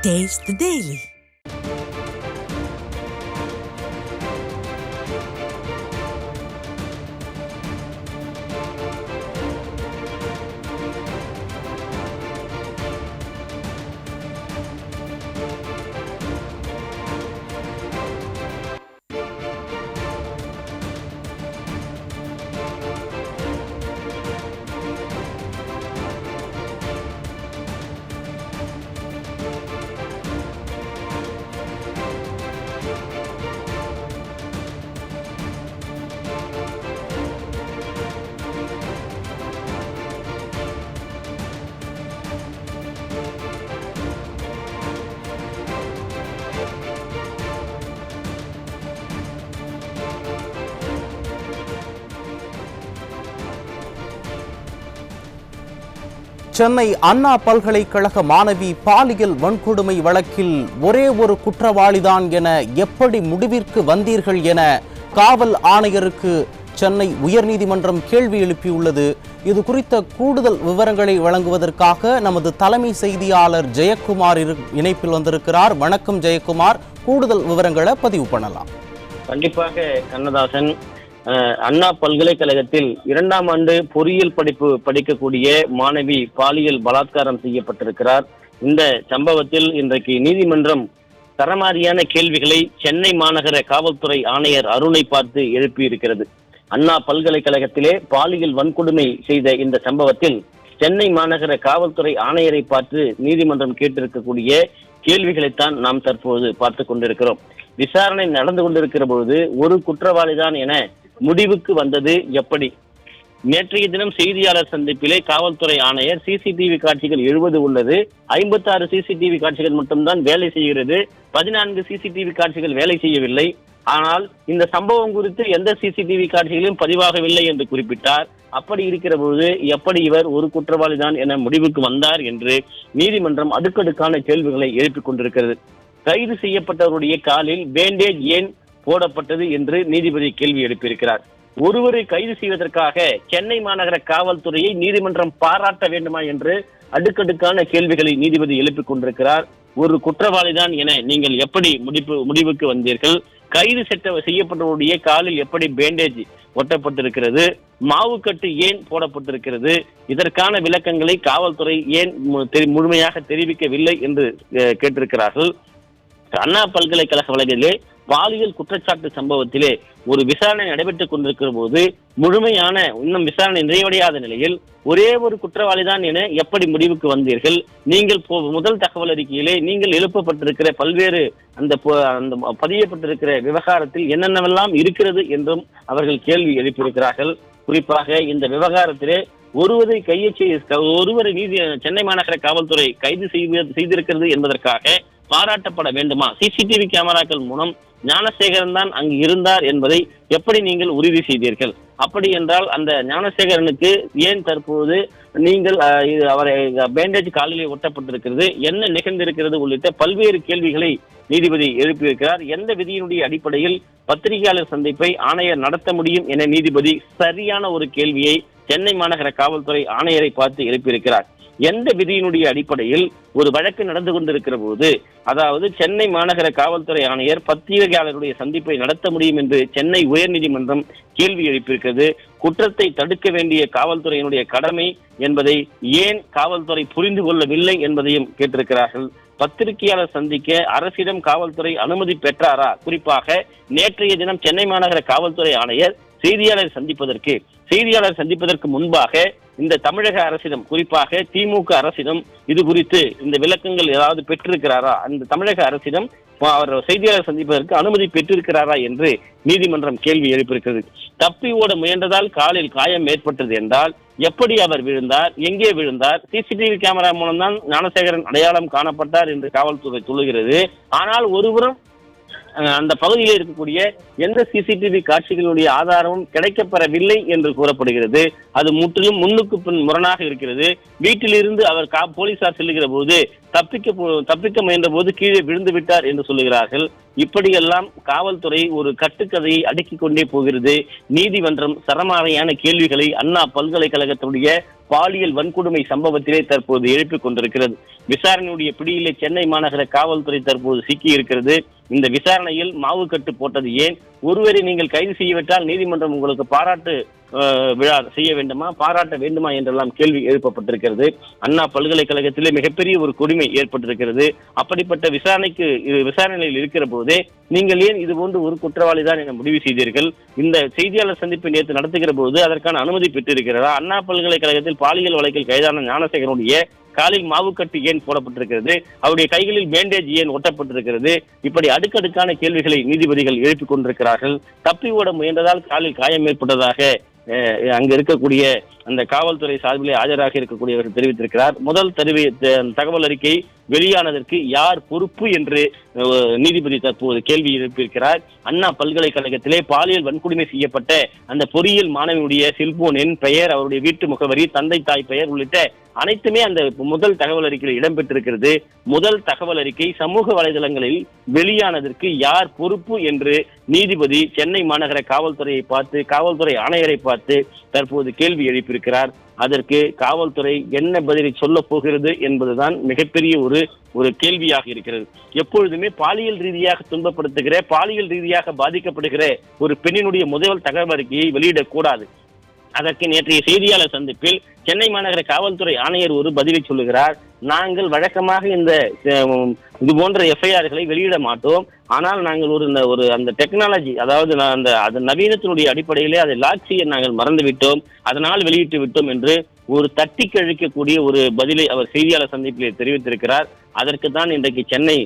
Taste the Daily. Chennai அண்ணா பல்கலைக்கழக மாணவி பாலியல் வன்கொடுமை வழக்கில் ஒரே ஒரு குற்றவாளிதான் என எப்படி முடிவிற்கு வந்தீர்கள் என காவல் ஆணையருக்கு சென்னை உயர்நீதிமன்றம் கேள்வி எழுப்பியுள்ளது. இது குறித்த கூடுதல் விவரங்களை வழங்குவதற்காக நமது தலைமை செய்தியாளர் ஜெயக்குமார் இணைப்பில் வந்திருக்கிறார். வணக்கம் ஜெயக்குமார், கூடுதல் விவரங்களை பதிவு பண்ணலாம். கண்டிப்பாக கண்ணதாசன், அண்ணா பல்கலைக்கழகத்தில் 2ஆம் ஆண்டு பொறியியல் படிப்பு படிக்கக்கூடிய மாணவி பாலியல் பலாத்காரம் செய்யப்பட்டிருக்கிறார். இந்த சம்பவத்தில் இன்றைக்கு நீதிமன்றம் தரமாரியான கேள்விகளை சென்னை மாநகர காவல்துறை ஆணையர் அருணை பார்த்து எழுப்பியிருக்கிறது. அண்ணா பல்கலைக்கழகத்திலே பாலியல் வன்கொடுமை செய்த இந்த சம்பவத்தில் சென்னை மாநகர காவல்துறை ஆணையரை பார்த்து நீதிமன்றம் கேட்டிருக்கக்கூடிய கேள்விகளைத்தான் நாம் தற்போது பார்த்து கொண்டிருக்கிறோம். விசாரணை நடந்து கொண்டிருக்கிற பொழுது ஒரு குற்றவாளிதான் என முடிவுக்கு வந்தது எப்படி? நேற்றைய தினம் செய்தியாளர் சந்திப்பிலே காவல்துறை ஆணையர் சிசிடிவி காட்சிகள் 70 உள்ளது, 56 சிசிடிவி காட்சிகள் மட்டும்தான் வேலை செய்கிறது, 14 சிசிடிவி காட்சிகள் வேலை செய்யவில்லை. ஆனால் இந்த சம்பவம் குறித்து எந்த சிசிடிவி காட்சிகளும் பதிவாகவில்லை என்று குறிப்பிட்டார். அப்படி இருக்கிற பொழுது எப்படி இவர் ஒரு குற்றவாளிதான் என முடிவுக்கு வந்தார் என்று நீதிமன்றம் அடுக்கடுக்கான கேள்விகளை எழுப்பிக் கொண்டிருக்கிறது. கைது செய்யப்பட்டவருடைய காலில் பேண்டேஜ் ஏன் போடப்பட்டது என்று நீதிபதி கேள்வி எழுப்பியிருக்கிறார். ஒருவரை கைது செய்வதற்காக சென்னை மாநகர காவல்துறையை நீதிமன்றம் பாராட்ட வேண்டுமா என்று அடுக்கடுக்கான கேள்விகளை நீதிபதி எழுப்பிக் கொண்டிருக்கிறார். ஒரு குற்றவாளிதான் என நீங்கள் எப்படி முடிவுக்கு வந்தீர்கள்? கைது செய்யப்பட்டவருடைய காலில் எப்படி பேண்டேஜ் ஒட்டப்பட்டிருக்கிறது? மாவுக்கட்டு ஏன் போடப்பட்டிருக்கிறது? இதற்கான விளக்கங்களை காவல்துறை ஏன் முழுமையாக தெரிவிக்கவில்லை என்று கேட்டிருக்கிறார்கள். அண்ணா பல்கலைக்கழக வழக்கிலே பாலியல் குற்றச்சாட்டு சம்பவத்திலே ஒரு விசாரணை நடைபெற்றுக் கொண்டிருக்கிற போது முழுமையான இன்னும் விசாரணை நிறைவடையாத நிலையில் ஒரே ஒரு குற்றவாளிதான் என எப்படி முடிவுக்கு வந்தீர்கள்? நீங்கள் முதல் தகவல் அறிக்கையிலே நீங்கள் எழுப்பப்பட்டிருக்கிற பல்வேறு அந்த பதியப்பட்டிருக்கிற விவகாரத்தில் என்னென்னவெல்லாம் இருக்கிறது என்றும் அவர்கள் கேள்வி எழுப்பியிருக்கிறார்கள். குறிப்பாக இந்த விவகாரத்திலே ஒருவரை சென்னை மாநகர காவல்துறை கைது செய்திருக்கிறது என்பதற்காக பாராட்டப்பட வேண்டுமா? சிசிடிவி கேமராக்கள் மூலம் ஞானசேகரன் தான் அங்கு இருந்தார் என்பதை எப்படி நீங்கள் உறுதி செய்தீர்கள்? அப்படி என்றால் அந்த ஞானசேகரனுக்கு ஏன் தற்போது நீங்கள் அவரை பேண்டேஜ் காலிலே ஒட்டப்பட்டிருக்கிறது, என்ன நிகழ்ந்திருக்கிறது உள்ளிட்ட பல்வேறு கேள்விகளை நீதிபதி எழுப்பியிருக்கிறார். எந்த விதியினுடைய அடிப்படையில் பத்திரிகையாளர் சந்திப்பை ஆணையர் நடத்த முடியும் என நீதிபதி சரியான ஒரு கேள்வியை சென்னை மாநகர காவல்துறை ஆணையரை பார்த்து எழுப்பியிருக்கிறார். எந்த விதியினுடைய அடிப்படையில் ஒரு வழக்கு நடந்து கொண்டிருக்கிற போது, அதாவது சென்னை மாநகர காவல்துறை ஆணையர் பத்திரிகையாளருடைய சந்திப்பை நடத்த முடியும் என்று சென்னை உயர்நீதிமன்றம் கேள்வி எழுப்பியிருக்கிறது. குற்றத்தை தடுக்க வேண்டிய காவல்துறையினுடைய கடமை என்பதை ஏன் காவல்துறை புரிந்து கொள்ளவில்லை என்பதையும் கேட்டிருக்கிறார்கள். பத்திரிகையாளர் சந்திக்க அரசிடம் காவல்துறை அனுமதி பெற்றாரா? குறிப்பாக நேற்றைய தினம் சென்னை மாநகர காவல்துறை ஆணையர் செய்தியாளர் சந்திப்பதற்கு முன்பாக இந்த தமிழக அரசிடம், குறிப்பாக திமுக அரசிடம் இது குறித்து இந்த விளக்கங்கள் ஏதாவது பெற்றிருக்கிறாரா? அந்த தமிழக அரசிடம் அவர் செய்தியாளர் சந்திப்பதற்கு அனுமதி பெற்றிருக்கிறாரா என்று நீதிமன்றம் கேள்வி எழுப்பியிருக்கிறது. தப்பி ஓட முயன்றதால் காலில் காயம் ஏற்பட்டது என்றால் எப்படி அவர் விழுந்தார், எங்கே விழுந்தார்? சிசிடிவி கேமரா மூலம்தான் ஞானசேகரன் அடையாளம் காணப்பட்டார் என்று காவல்துறை சொல்லுகிறது. ஆனால் ஒருபுறம் அந்த பகுதியில் இருக்கக்கூடிய எந்த சிசிடிவி காட்சிகளுடைய ஆதாரமும் கிடைக்கப்பெறவில்லை என்று கூறப்படுகிறது. அது முற்றிலும் முன்னுக்கு பின் முரணாக இருக்கிறது. வீட்டிலிருந்து அவர் போலீசார் செல்லுகிற போது தப்பிக்க முயன்ற போது கீழே விழுந்து விட்டார் என்று சொல்லுகிறார்கள். இப்படியெல்லாம் காவல்துறை ஒரு கட்டுக்கதையை அடுக்கிக் கொண்டே போகிறது. நீதிமன்றம் சரமாரியான கேள்விகளை அண்ணா பல்கலைக்கழகத்தினுடைய பாலியல் வன்கொடுமை சம்பவத்திலே தற்போது எழுப்பிக் கொண்டிருக்கிறது. விசாரணையுடைய பிடியிலே சென்னை மாநகர காவல்துறை தற்போது சிக்கி இருக்கிறது. இந்த விசாரணையில் மாவு கட்டு போட்டது ஏன்? ஒருவரை நீங்கள் கைது செய்யவிட்டால் நீதிமன்றம் உங்களுக்கு பாராட்டு விழா செய்ய வேண்டுமா, பாராட்ட வேண்டுமா என்றெல்லாம் கேள்வி எழுப்பப்பட்டிருக்கிறது. அண்ணா பல்கலைக்கழகத்திலே மிகப்பெரிய ஒரு கொடுமை ஏற்பட்டிருக்கிறது. அப்படிப்பட்ட விசாரணையில் இருக்கிற போதே நீங்கள் ஏன் இது போன்று ஒரு குற்றவாளிதான் என முடிவு செய்தீர்கள்? இந்த செய்தியாளர் சந்திப்பை நேற்று நடத்துகிற போது அதற்கான அனுமதி பெற்றிருக்கிறதா? அண்ணா பல்கலைக்கழகத்தில் பாலியல் வழக்கில் கைதான ஞானசேகரனுடைய காலில் மாவுக்கட்டு ஏன் போடப்பட்டிருக்கிறது? அவருடைய கைகளில் பேண்டேஜ் ஏன் ஒட்டப்பட்டிருக்கிறது? இப்படி அடுக்கடுக்கான கேள்விகளை நீதிபதிகள் எழுப்பிக் கொண்டிருக்கிறார்கள். தப்பி ஓட முயன்றதால் காலில் காயம் ஏற்பட்டதாக அங்க இருக்கக்கூடிய அந்த காவல்துறை சார்பிலே ஆஜராக இருக்கக்கூடியவர்கள் தெரிவித்திருக்கிறார். முதல் தகவல் அறிக்கை வெளியானதற்கு யார் பொறுப்பு என்று நீதிபதி தற்போது கேள்வி எழுப்பியிருக்கிறார். அண்ணா பல்கலைக்கழகத்திலே பாலியல் வன்கொடுமை செய்யப்பட்ட அந்த பொறியியல் மாணவியுடைய செல்போன் எண், பெயர், அவருடைய வீட்டு முகவரி, தந்தை தாய் பெயர் உள்ளிட்ட அனைத்துமே அந்த முதல் தகவல் அறிக்கையில் இடம்பெற்றிருக்கிறது. முதல் தகவல் அறிக்கை சமூக வலைதளங்களில் வெளியானதற்கு யார் பொறுப்பு என்று நீதிபதி சென்னை மாநகர காவல்துறையை பார்த்து, காவல்துறை ஆணையரை பார்த்து தற்போது கேள்வி எழுப்பியிருக்கிறார். அதற்கு காவல்துறை என்ன பதிலை சொல்ல போகிறது என்பதுதான் மிகப்பெரிய ஒரு கேள்வியாக இருக்கிறது. எப்பொழுதுமே பாலியல் ரீதியாக துன்பப்படுத்துகிற, பாலியல் ரீதியாக பாதிக்கப்படுகிற ஒரு பெண்ணினுடைய முதல் தகவல் அறிக்கையை வெளியிடக்கூடாது. அதற்கு நேற்றைய செய்தியாளர் சந்திப்பில் சென்னை மாநகர காவல்துறை ஆணையர் ஒரு பதிலை சொல்லுகிறார். நாங்கள் வழக்கமாக இது போன்ற எஃப்ஐஆர்களை வெளியிட மாட்டோம். ஆனால் நாங்கள் அந்த டெக்னாலஜி, அதாவது அந்த நவீனத்தினுடைய அடிப்படையிலே அதை லாக் செய்ய நாங்கள் மறந்துவிட்டோம், அதனால் வெளியிட்டு விட்டோம் என்று ஒரு தட்டி கழிக்கக்கூடிய ஒரு பதிலை அவர் செய்தியாளர் சந்திப்பிலே தெரிவித்திருக்கிறார். அதற்கு தான் இன்றைக்கு சென்னை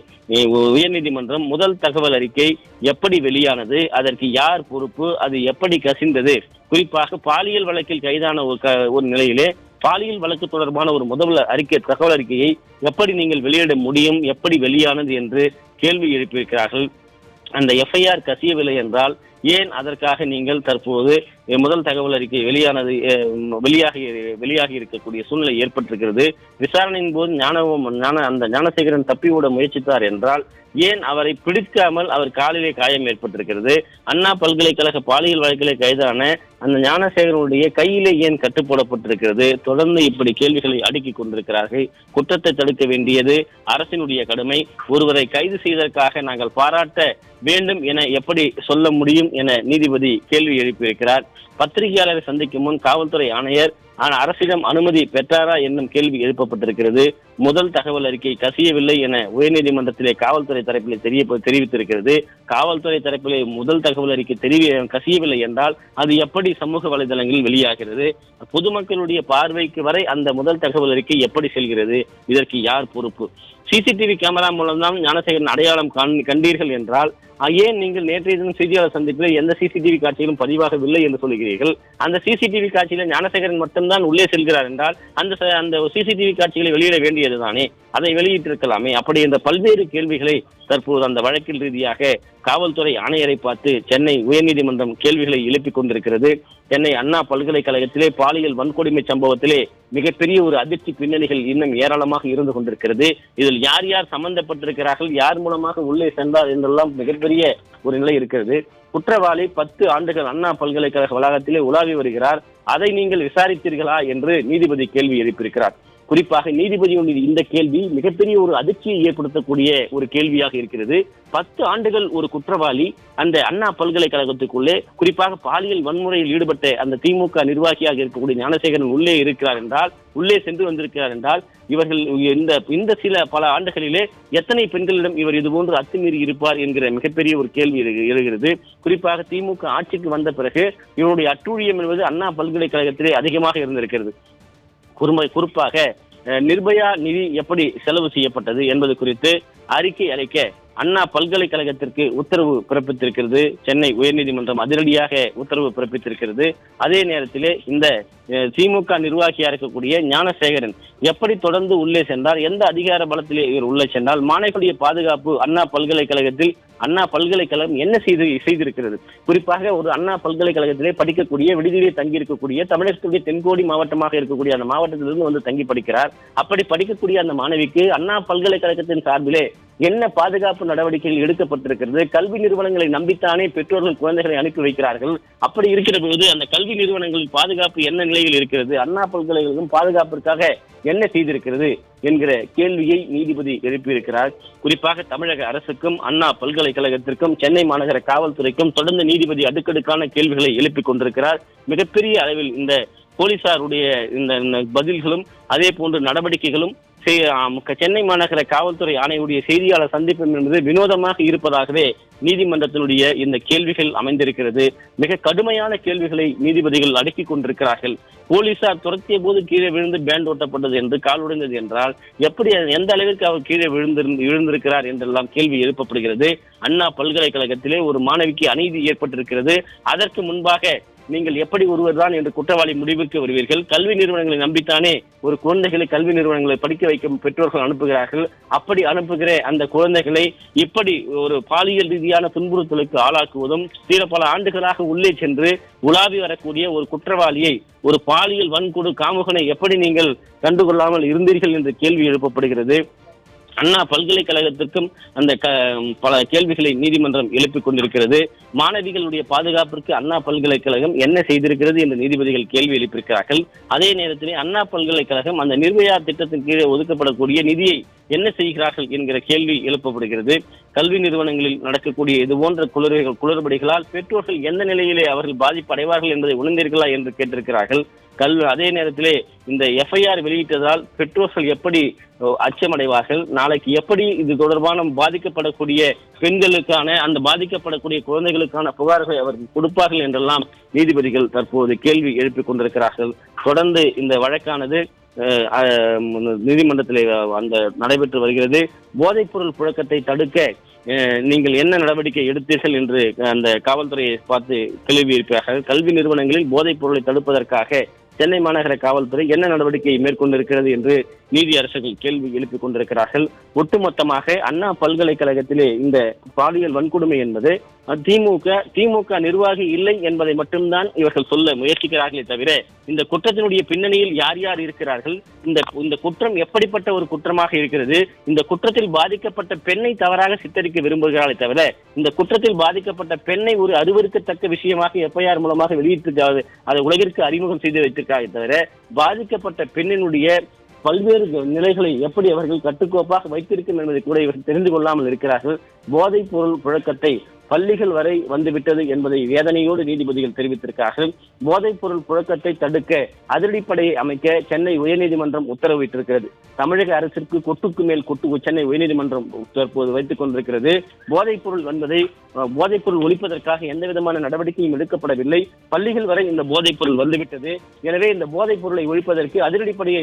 உயர்நீதிமன்றம் முதல் தகவல் அறிக்கை எப்படி வெளியானது, அதற்கு யார் பொறுப்பு, அது எப்படி கசிந்தது, குறிப்பாக பாலியல் வழக்கில் கைதான ஒரு நிலையிலே பாலியல் வழக்கு தொடர்பான ஒரு தகவல் அறிக்கையை எப்படி நீங்கள் வெளியிட முடியும், எப்படி வெளியானது என்று கேள்வி எழுப்பியிருக்கிறார்கள். அந்த எஃப்ஐஆர் கசியவில்லை என்றால் ஏன் அதற்காக நீங்கள் தற்போது முதல் தகவல் அறிக்கை வெளியாகி இருக்கக்கூடிய சூழ்நிலை ஏற்பட்டிருக்கிறது? விசாரணையின் போது அந்த ஞானசேகரன் தப்பி ஓட முயற்சித்தார் என்றால் ஏன் அவரை பிடிக்காமல் அவர் காலிலே காயம் ஏற்பட்டிருக்கிறது? அண்ணா பல்கலைக்கழக பாலியல் வழக்கிலே கைதான அந்த ஞானசேகரனுடைய கையிலே ஏன் கட்டுப்போடப்பட்டிருக்கிறது? தொடர்ந்து இப்படி கேள்விகளை அடுக்கிக் கொண்டிருக்கிறார்கள். குற்றத்தை தடுக்க வேண்டியது அரசினுடைய கடமை. ஒருவரை கைது செய்ததற்காக நாங்கள் பாராட்ட வேண்டும் என எப்படி சொல்ல முடியும் என நீதிபதி கேள்வி எழுப்பியிருக்கிறார். பத்திரிகையாளரை சந்திக்கும் முன் காவல்துறை ஆணையர் அரசிடம் அனுமதி பெற்றாரா என்னும் கேள்வி எழுப்பப்பட்டிருக்கிறது. முதல் தகவல் அறிக்கை கசியவில்லை என உயர்நீதிமன்றத்திலே காவல்துறை தரப்பிலே தெரிவித்திருக்கிறது. காவல்துறை தரப்பிலே முதல் தகவல் அறிக்கை கசியவில்லை என்றால் அது எப்படி சமூக வலைதளங்களில் வெளியாகிறது? பொதுமக்களுடைய பார்வைக்கு வரை அந்த முதல் தகவல் அறிக்கை எப்படி செல்கிறது? இதற்கு யார் பொறுப்பு? சிசிடிவி கேமரா மூலம்தான் ஞானசேகரன் அடையாளம் கண்டீர்கள் என்றால் ஏன் நீங்கள் நேற்றைய தினம் செய்தியாளர் சந்திப்பில் எந்த சிசிடிவி காட்சியிலும் பதிவாகவில்லை என்று சொல்கிறீர்கள்? அந்த சிசிடிவி காட்சியில ஞானசேகரன் மட்டும்தான் உள்ளே செல்கிறார் என்றால் அந்த சிசிடிவி காட்சிகளை வெளியிட வேண்டியதுதானே? அதை வெளியிட்டிருக்கலாமே. அப்படி என்ற பல்வேறு கேள்விகளை தற்போது அந்த வழக்கில் ரீதியாக காவல்துறை ஆணையரை பார்த்து சென்னை உயர்நீதிமன்றம் கேள்விகளை எழுப்பிக் கொண்டிருக்கிறது. சென்னை அண்ணா பல்கலைக்கழகத்திலே பாலியல் வன்கொடுமை சம்பவத்திலே மிகப்பெரிய ஒரு அதிர்ச்சி பின்னணிகள் இன்னும் ஏராளமாக இருந்து கொண்டிருக்கிறது. இதில் யார் யார் சம்பந்தப்பட்டிருக்கிறார்கள், யார் மூலமாக உள்ளே சென்றார் என்றெல்லாம் மிகப்பெரிய ஒரு நிலை இருக்கிறது. குற்றவாளி 10 ஆண்டுகள் அண்ணா பல்கலைக்கழக வளாகத்திலே உலாவி வருகிறார். அதை நீங்கள் விசாரித்தீர்களா என்று நீதிபதி கேள்வி எழுப்பியிருக்கிறார். குறிப்பாக நீதிபதியுடைய இந்த கேள்வி மிகப்பெரிய ஒரு அதிர்ச்சியை ஏற்படுத்தக்கூடிய ஒரு கேள்வியாக இருக்கிறது. 10 ஆண்டுகள் ஒரு குற்றவாளி அந்த அண்ணா பல்கலைக்கழகத்துக்குள்ளே, குறிப்பாக பாலியல் வன்முறையில் ஈடுபட்ட அந்த திமுக நிர்வாகியாக இருக்கக்கூடிய ஞானசேகரன் உள்ளே சென்று வந்திருக்கிறார் என்றால் இவர்கள் இந்த பல ஆண்டுகளிலே எத்தனை பெண்களிடம் இவர் இதுபோன்று அத்துமீறி இருப்பார் என்கிற மிகப்பெரிய ஒரு கேள்வி எழுகிறது. குறிப்பாக திமுக ஆட்சிக்கு வந்த பிறகு இவருடைய அட்டூழியம் என்பது அண்ணா பல்கலைக்கழகத்திலே அதிகமாக இருந்திருக்கிறது. குறிப்பாக நிர்பயா நிதி எப்படி செலவு செய்யப்பட்டது என்பது குறித்து அறிக்கை அளிக்க அண்ணா பல்கலைக்கழகத்திற்கு உத்தரவு பிறப்பித்திருக்கிறது. சென்னை உயர்நீதிமன்றம் அதிரடியாக உத்தரவு பிறப்பித்திருக்கிறது. அதே நேரத்திலே இந்த திமுக நிர்வாகியா இருக்கக்கூடிய ஞானசேகரன் எப்படி தொடர்ந்து உள்ளே சென்றார், எந்த அதிகார பலத்திலே இவர் உள்ளே சென்றால், மாணவர்களுடைய பாதுகாப்பு அண்ணா பல்கலைக்கழகத்தில் அண்ணா பல்கலைக்கழகம் என்ன செய்திருக்கிறது? குறிப்பாக ஒரு அண்ணா பல்கலைக்கழகத்திலே படிக்கக்கூடிய, விடுதியிலே தங்கி இருக்கக்கூடிய, தமிழகத்துடைய தென்கோடி மாவட்டமாக இருக்கக்கூடிய அந்த மாவட்டத்திலிருந்து வந்து தங்கி படிக்கிறார். அப்படி படிக்கக்கூடிய அந்த மாணவிக்கு அண்ணா பல்கலைக்கழகத்தின் சார்பிலே என்ன பாதுகாப்பு நடவடிக்கைகள் எடுக்கப்பட்டிருக்கிறது? கல்வி நிறுவனங்களை நம்பித்தானே பெற்றோர்கள் குழந்தைகளை அனுப்பி வைக்கிறார்கள். அப்படி இருக்கிற பொழுது அந்த கல்வி நிறுவனங்களின் பாதுகாப்பு என்ன நிலையில் இருக்கிறது? அண்ணா பல்கலைக்கழகம் பாதுகாப்பிற்காக என்ன செய்திருக்கிறது என்கிற கேள்வியை நீதிபதி எழுப்பியிருக்கிறார். குறிப்பாக தமிழக அரசுக்கும் அண்ணா பல்கலைக்கழகத்திற்கும் சென்னை மாநகர காவல்துறைக்கும் தொடர்ந்து நீதிபதி அடுக்கடுக்கான கேள்விகளை எழுப்பிக் கொண்டிருக்கிறார். மிகப்பெரிய அளவில் இந்த போலீசாருடைய இந்த பதில்களும் அதே போன்ற நடவடிக்கைகளும் சென்னை மாநகர காவல்துறை ஆணையுடைய செய்தியாளர் சந்திப்பு என்பது வினோதமாக இருப்பதாகவே நீதிமன்றத்தினுடைய இந்த கேள்விகள் அமைந்திருக்கிறது. மிக கடுமையான கேள்விகளை நீதிபதிகள் அடுக்கிக் கொண்டிருக்கிறார்கள். போலீசார் துரத்திய போது கீழே விழுந்து பேண்ட் ஓட்டப்பட்டது என்று, கால் உடைந்தது என்றால் எப்படி, எந்த அளவிற்கு அவர் கீழே விழுந்திருக்கிறார் என்றெல்லாம் கேள்வி எழுப்பப்படுகிறது. அண்ணா பல்கலைக்கழகத்திலே ஒரு மாணவிக்கு அநீதி ஏற்பட்டிருக்கிறது. அதற்கு முன்பாக நீங்கள் எப்படி ஒருவர் தான் என்று குற்றவாளி முடிவுக்கு வருவீர்கள்? கல்வி நிறுவனங்களை நம்பித்தானே ஒரு குழந்தைகளை கல்வி நிறுவனங்களை படிக்க வைக்கும் பெற்றோர்கள் அனுப்புகிறார்கள். அப்படி அனுப்புகிற அந்த குழந்தைகளை இப்படி ஒரு பாலியல் ரீதியான துன்புறுத்தலுக்கு ஆளாக்குவதும், பல ஆண்டுகளாக உள்ளே சென்று உலாவி வரக்கூடிய ஒரு குற்றவாளியை, ஒரு பாலியல் வன்கொடு காமுகனை எப்படி நீங்கள் கண்டுகொள்ளாமல் இருந்தீர்கள் என்ற கேள்வி எழுப்பப்படுகிறது. அண்ணா பல்கலைக்கழகத்திற்கும் அந்த பல கேள்விகளை நீதிமன்றம் எழுப்பிக் கொண்டிருக்கிறது. மாணவிகளுடைய பாதுகாப்பிற்கு அண்ணா பல்கலைக்கழகம் என்ன செய்திருக்கிறது என்று நீதிபதிகள் கேள்வி எழுப்பியிருக்கிறார்கள். அதே நேரத்திலே அண்ணா பல்கலைக்கழகம் அந்த நிர்பயா திட்டத்தின் கீழே ஒதுக்கப்படக்கூடிய நிதியை என்ன செய்கிறார்கள் என்கிற கேள்வி எழுப்பப்படுகிறது. கல்வி நிறுவனங்களில் நடக்கக்கூடிய இது போன்ற குளறுபடிகளால் பெற்றோர்கள் எந்த நிலையிலே அவர்கள் பாதிப்பு அடைவார்கள் என்பதை உணர்ந்தீர்களா என்று கேட்டிருக்கிறார்கள். அதே நேரத்திலே இந்த எஃப்ஐஆர் வெளியிட்டதால் பெற்றோர்கள் எப்படி அச்சமடைவார்கள்? நாளைக்கு எப்படி இது தொடர்பான பாதிக்கப்படக்கூடிய பெண்களுக்கான, அந்த பாதிக்கப்படக்கூடிய குழந்தைகளுக்கான புகார்களை அவர்கள் கொடுப்பார்கள் என்றெல்லாம் நீதிபதிகள் தற்போது கேள்வி எழுப்பிக் கொண்டிருக்கிறார்கள். தொடர்ந்து இந்த வழக்கானது நீதிமன்றத்திலே அந்த நடைபெற்று வருகிறது. போதைப் பொருள் புழக்கத்தை தடுக்க நீங்கள் என்ன நடவடிக்கை எடுத்தீர்கள் என்று அந்த காவல்துறையை பார்த்து கேள்வி எழுப்பினார்கள். கல்வி நிறுவனங்களில் போதைப் பொருளை தடுப்பதற்காக சென்னை மாநகர காவல்துறை என்ன நடவடிக்கையை மேற்கொண்டிருக்கிறது என்று நீதியரசர்கள் கேள்வி எழுப்பிக் கொண்டிருக்கிறார்கள். ஒட்டுமொத்தமாக அண்ணா பல்கலைக்கழகத்திலே இந்த பாலியல் வன்கொடுமை என்பது திமுக நிர்வாகி இல்லை என்பதை மட்டும்தான் இவர்கள் சொல்ல முயற்சிக்கிறார்களே தவிர, இந்த குற்றத்தினுடைய பின்னணியில் யார் யார் இருக்கிறார்கள், இந்த குற்றம் எப்படிப்பட்ட ஒரு குற்றமாக இருக்கிறது, இந்த குற்றத்தில் பாதிக்கப்பட்ட பெண்ணை தவறாக சித்தரிக்க விரும்புகிறார்களே தவிர, இந்த குற்றத்தில் பாதிக்கப்பட்ட பெண்ணை ஒரு அருவருக்கத்தக்க விஷயமாக எஃப்ஐஆர் மூலமாக வெளியிட்டு அதை உலகிற்கு அறிமுகம் செய்து வைத்திருக்கிறார்கள் தவிர, பாதிக்கப்பட்ட பெண்ணினுடைய பல்வேறு நிலைகளை எப்படி அவர்கள் கட்டுக்கோப்பாக வைத்திருக்கும் என்பதை கூட இவர்கள் தெரிந்து கொள்ளாமல் இருக்கிறார்கள். போதைப் பொருள் புழக்கத்தை பள்ளிகள் வரை வந்துவிட்டது என்பதை வேதனையோடு நீதிபதிகள் தெரிவித்திருக்கிறார்கள். போதைப் பொருள் புழக்கத்தை தடுக்க அதிரடிப்படையை அமைக்க சென்னை உயர்நீதிமன்றம் உத்தரவிட்டிருக்கிறது. தமிழக அரசிற்கு கொட்டுக்கு மேல் கொட்டு சென்னை உயர்நீதிமன்றம் தற்போது வைத்துக் கொண்டிருக்கிறது. போதைப் பொருள் ஒழிப்பதற்காக எந்த விதமான நடவடிக்கையும் எடுக்கப்படவில்லை. பள்ளிகள் வரை இந்த போதைப் பொருள் வந்துவிட்டது. எனவே இந்த போதைப் பொருளை ஒழிப்பதற்கு அதிரடிப்படையை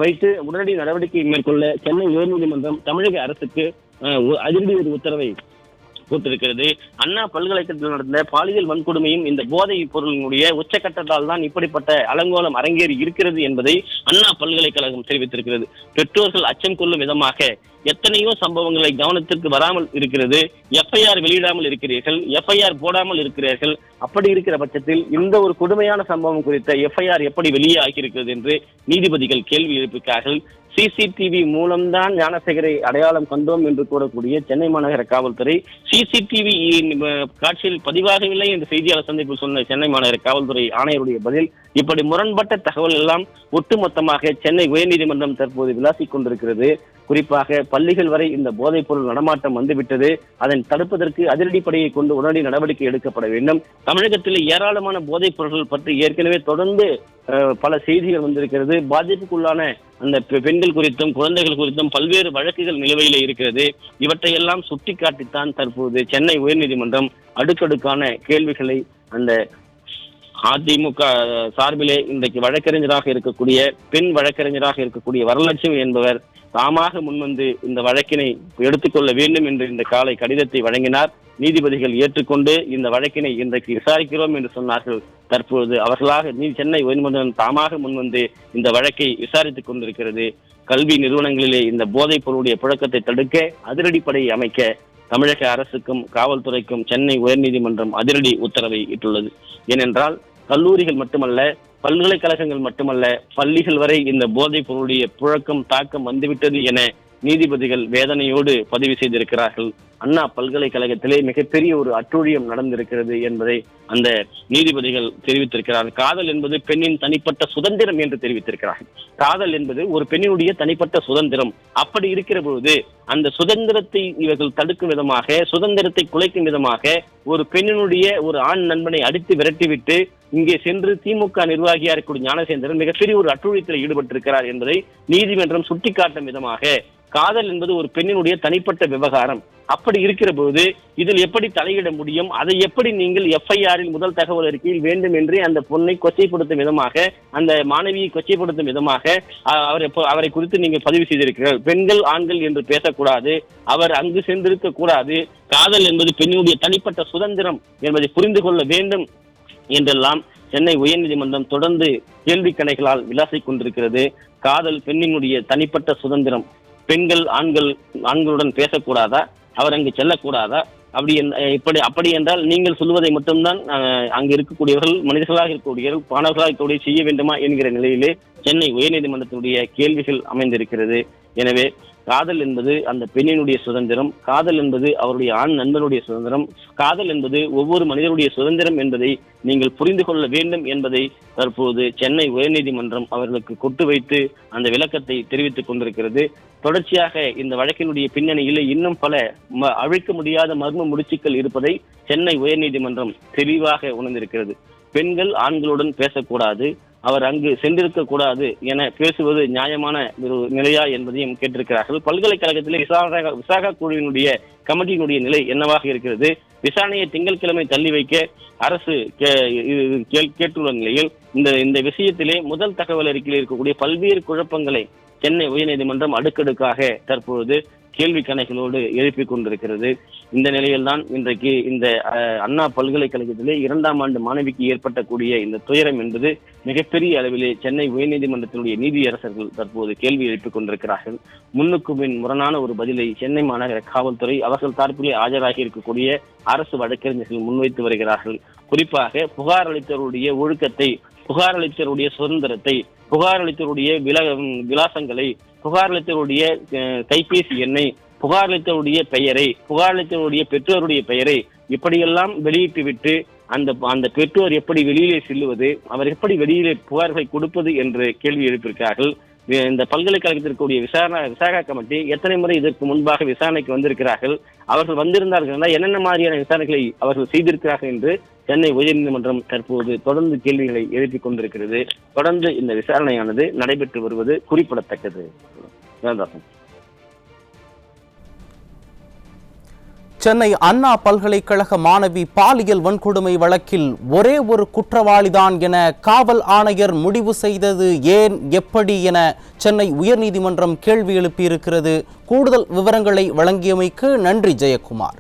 வைத்து உடனடி நடவடிக்கை மேற்கொள்ள சென்னை உயர்நீதிமன்றம் தமிழக அரசுக்கு அதிரடி ஒரு உத்தரவை போட்டிருக்கிறது. அண்ணா பல்கலைக்கழகத்தில் நடந்த பாலியல் வன்கொடுமையும் இந்த போதைப் பொருளினுடைய உச்சக்கட்டத்தால் தான் இப்படிப்பட்ட அலங்கோலம் அரங்கேறி இருக்கிறது என்பதை அண்ணா பல்கலைக்கழகம் தெரிவித்திருக்கிறது. பெற்றோர்கள் அச்சம் கொள்ளும் விதமாக எத்தனையோ சம்பவங்களை கவனத்திற்கு வராமல் இருக்கிறது. எஃப்ஐஆர் வெளியிடாமல் இருக்கிறீர்கள், எஃப்ஐஆர் போடாமல் இருக்கிறீர்கள். அப்படி இருக்கிற பட்சத்தில் இந்த ஒரு கொடுமையான சம்பவம் குறித்த எஃப்ஐஆர் எப்படி வெளியே ஆகியிருக்கிறது என்று நீதிபதிகள் கேள்வி எழுப்பினார்கள். சிசிடிவி மூலம்தான் ஞானசேகரை அடையாளம் கண்டோம் என்று கூறக்கூடிய சென்னை மாநகர காவல்துறை சிசிடிவி காட்சியில் பதிவாகவில்லை என்று செய்தியாளர் சந்திப்பில் சொன்ன சென்னை மாநகர காவல்துறை ஆணையருடைய பதில், இப்படி முரண்பட்ட தகவல் எல்லாம் ஒட்டுமொத்தமாக சென்னை உயர்நீதிமன்றம் தற்போது விளாசிக் கொண்டிருக்கிறது. குறிப்பாக பள்ளிகள் வரை இந்த போதைப் பொருள் நடமாட்டம் வந்துவிட்டது. அதனை தடுப்பதற்கு அதிரடிப்படையை கொண்டு உடனடி நடவடிக்கை எடுக்கப்பட வேண்டும். தமிழகத்தில் ஏராளமான போதைப் பொருட்கள் பற்றி ஏற்கனவே தொடர்ந்து பல செய்திகள் வந்திருக்கிறது. பாதிப்புக்குள்ளான அந்த பெண்கள் குறித்தும் குழந்தைகள் குறித்தும் பல்வேறு வழக்குகள் நிலுவையிலே இருக்கிறது. இவற்றையெல்லாம் சுட்டிக்காட்டித்தான் தற்போது சென்னை உயர்நீதிமன்றம் அடுக்கடுக்கான கேள்விகளை அந்த அதிமுக சார்பிலே இன்றைக்கு வழக்கறிஞராக இருக்கக்கூடிய பெண் வழக்கறிஞராக இருக்கக்கூடிய வரலட்சுமி என்பவர் தாமாக முன்வந்து இந்த வழக்கினை எடுத்துக்கொள்ள வேண்டும் என்று இந்த காலை கடிதத்தை வழங்கினார். நீதிபதிகள் ஏற்றுக்கொண்டு இந்த வழக்கினை இன்றைக்கு விசாரிக்கிறோம் என்று சொன்னார்கள். தற்போது அவர்களாக சென்னை உயர்நீதிமன்றம் தாமாக முன்வந்து இந்த வழக்கை விசாரித்துக் கொண்டிருக்கிறது. கல்வி நிறுவனங்களிலே இந்த போதைப் பொருளுடைய புழக்கத்தை தடுக்க அதிரடிப்படை அமைக்க தமிழக அரசுக்கும் காவல்துறைக்கும் சென்னை உயர்நீதிமன்றம் அதிரடி உத்தரவை இட்டுள்ளது. ஏனென்றால் கல்லூரிகள் மட்டுமல்ல, பல்கலைக்கழகங்கள் மட்டுமல்ல, பள்ளிகள் வரை இந்த போதைப் பொருளுடைய புழக்கம் தாக்கம் வந்துவிட்டது என நீதிபதிகள் வேதனையோடு பதிவு செய்திருக்கிறார்கள். அண்ணா பல்கலைக்கழகத்திலே மிகப்பெரிய ஒரு அட்டூழியம் நடந்திருக்கிறது என்பதை அந்த நீதிபதிகள் தெரிவித்திருக்கிறார்கள். காதல் என்பது பெண்ணின் தனிப்பட்ட சுதந்திரம் என்று தெரிவித்திருக்கிறார்கள். காதல் என்பது ஒரு பெண்ணினுடைய தனிப்பட்ட சுதந்திரம். அப்படி இருக்கிற பொழுது அந்த சுதந்திரத்தை இவர்கள் தடுக்கும் விதமாக, சுதந்திரத்தை குலைக்கும் விதமாக ஒரு பெண்ணினுடைய ஒரு ஆண் நண்பனை அடித்து விரட்டிவிட்டு இங்கே சென்று திமுக நிர்வாகியா இருக்கக்கூடிய ஞானசேகரன் மிகப்பெரிய ஒரு அட்டூழியத்தில் ஈடுபட்டிருக்கிறார் என்பதை நீதிமன்றம் சுட்டிக்காட்டும் விதமாக, காதல் என்பது ஒரு பெண்ணினுடைய தனிப்பட்ட விவகாரம். அப்படி இருக்கிற போது இதில் எப்படி தலையிட முடியும்? அதை எப்படி நீங்கள் FIR-இல் முதல் தகவல் அறிக்கையில் வேண்டும் என்று அந்த பொண்ணை கொச்சைப்படுத்தும் விதமாக, அந்த மாணவியை கொச்சைப்படுத்தும் விதமாக அவரை குறித்து நீங்கள் பதிவு செய்திருக்கிறீர்கள். பெண்கள் ஆண்கள் என்று பேசக்கூடாது, அவர் அங்கு சென்றிருக்க கூடாது, காதல் என்பது பெண்ணுடைய தனிப்பட்ட சுதந்திரம் என்பதை புரிந்து கொள்ள வேண்டும் என்றெல்லாம் சென்னை உயர்நீதிமன்றம் தொடர்ந்து கேள்வி கணைகளால் விளாசிக் கொண்டிருக்கிறது. காதல் பெண்ணினுடைய தனிப்பட்ட சுதந்திரம். பெண்கள் ஆண்களுடன் பேசக்கூடாதா? அவர் அங்கு செல்லக்கூடாதா? அப்படி என்றால் நீங்கள் சொல்வதை மட்டும்தான் அங்கு இருக்கக்கூடியவர்கள், மனிதர்களாக இருக்கக்கூடியவர்கள், மாணவர்களாக இருக்கக்கூடிய செய்ய வேண்டுமா என்கிற நிலையிலே சென்னை உயர்நீதிமன்றத்தினுடைய கேள்விகள் அமைந்திருக்கிறது. எனவே காதல் என்பது அந்த பெண்ணினுடைய சுதந்திரம், காதல் என்பது அவருடைய ஆண் நண்பனுடைய சுதந்திரம், காதல் என்பது ஒவ்வொரு மனிதனுடைய சுதந்திரம் என்பதை நீங்கள் புரிந்து கொள்ள வேண்டும் என்பதை தற்போது சென்னை உயர்நீதிமன்றம் அவர்களுக்கு கொட்டு வைத்து அந்த விளக்கத்தை தெரிவித்துக் கொண்டிருக்கிறது. தொடர்ச்சியாக இந்த வழக்கினுடைய பின்னணியில் இன்னும் பல அழிக்க முடியாத மர்ம முடிச்சுக்கள் இருப்பதை சென்னை உயர்நீதிமன்றம் தெளிவாக உணர்ந்திருக்கிறது. பெண்கள் ஆண்களுடன் பேசக்கூடாது, அவர் அங்கு சென்றிருக்க கூடாது என பேசுவது நியாயமான ஒரு நிலையா என்பதையும் கேட்டிருக்கிறார்கள். பல்கலைக்கழகத்திலே விசாகா குழுவினுடைய கமிட்டியினுடைய நிலை என்னவாக இருக்கிறது? விசாரணையை திங்கட்கிழமை தள்ளி வைக்க அரசு கேட்டுள்ள நிலையில் இந்த விஷயத்திலே முதல் தகவல் அறிக்கையில் இருக்கக்கூடிய பல்வேறு குழப்பங்களை சென்னை உயர்நீதிமன்றம் அடுக்கடுக்காக தற்பொழுது கேள்வி கணைகளோடு எழுப்பிக் கொண்டிருக்கிறது. இந்த நிலையில்தான் இன்றைக்கு இந்த அண்ணா பல்கலைக்கழகத்திலே 2ஆம் ஆண்டு மாணவிக்கு ஏற்பட்டக்கூடிய இந்த துயரம் என்பது மிகப்பெரிய அளவிலே சென்னை உயர்நீதிமன்றத்தினுடைய நீதியரசர்கள் தற்போது கேள்வி எழுப்பிக் கொண்டிருக்கிறார்கள். முன்னுக்கு பின் முரணான ஒரு பதிலை சென்னை மாநகர காவல்துறை அவர்கள் தரப்பிலே ஆஜராகி இருக்கக்கூடிய அரசு வழக்கறிஞர்கள் முன்வைத்து வருகிறார்கள். குறிப்பாக புகார் அளித்தவருடைய ஒழுக்கத்தை, புகார் அளித்தவருடைய சுதந்திரத்தை, புகார் அளித்தவருடைய விலாசங்களை, புகார் அளித்தவருடைய கைபேசி எண்ணை, புகார் அளித்தவருடைய பெயரை, புகார் அளித்தவருடைய பெற்றோருடைய பெயரை இப்படியெல்லாம் வெளியிட்டு விட்டு அந்த பெற்றோர் எப்படி வெளியிலே செல்லுவது, அவர் எப்படி வெளியிலே புகார்களை கொடுப்பது என்று கேள்வி எழுப்பியிருக்கிறார்கள். இந்த பல்கலைக்கழகத்திற்குரிய விசாகா கமிட்டி எத்தனை முறை இதற்கு முன்பாக விசாரணைக்கு வந்திருக்கிறார்கள், அவர்கள் வந்திருந்தார்கள் என்னென்ன மாதிரியான விசாரணைகளை அவர்கள் செய்திருக்கிறார்கள் என்று சென்னை உயர்நீதிமன்றம் தற்போது தொடர்ந்து கேள்விகளை எழுப்பிக் கொண்டிருக்கிறது. தொடர்ந்து இந்த விசாரணையானது நடைபெற்று வருவது குறிப்பிடத்தக்கது. சென்னை அண்ணா பல்கலைக்கழக மாணவி பாலியல் வன்கொடுமை வழக்கில் ஒரே ஒரு குற்றவாளிதான் என காவல் ஆணையர் முடிவு செய்தது ஏன், எப்படி என சென்னை உயர்நீதிமன்றம் கேள்வி எழுப்பியிருக்கிறது. கூடுதல் விவரங்களை வழங்கியமைக்கு நன்றி ஜெயக்குமார்.